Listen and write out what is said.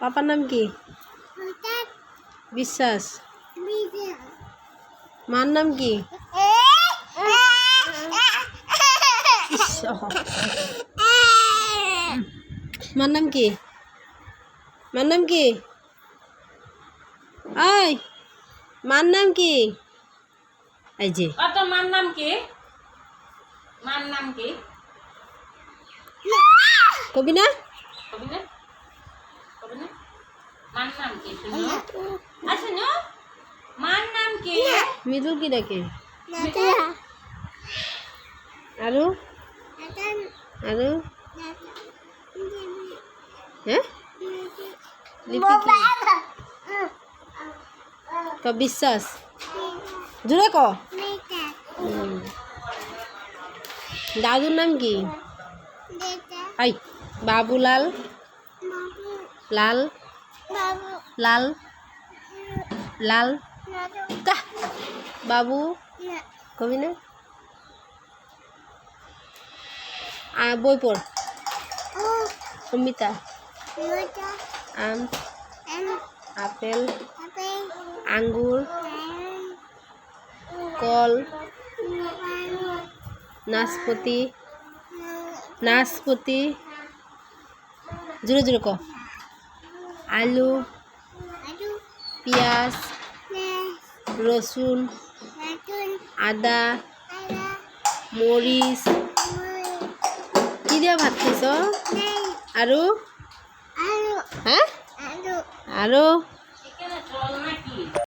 পাপার নাম কি? বিশ্বাস। মার নাম কি? মার নাম কি? মার নাম কি? আয় মার নাম কি? এই যে তোর মার নাম কি? মার নাম কি? কবি না? কবি না? কবি না? মার নাম কি? শুনো শুনো মার নাম কি? মৃদুল কি ডাকে? আরো আরো হ্যাঁ লিপি কি? ক বিশ্বাস জোরে ক। দাদুর নাম কি? আই বাবুলাল লাল লাল লাল বাবু কবি না? বই পড়। অমিতা আম আপেল আঙ্গুর কল নাশপাতি নাশপাতি জোরে জোরে ক। আলু পেঁয়াজ রসুন আদা মরিচ কি দিয়া ভাত খাইছ? আৰু হ্যাঁ আৰু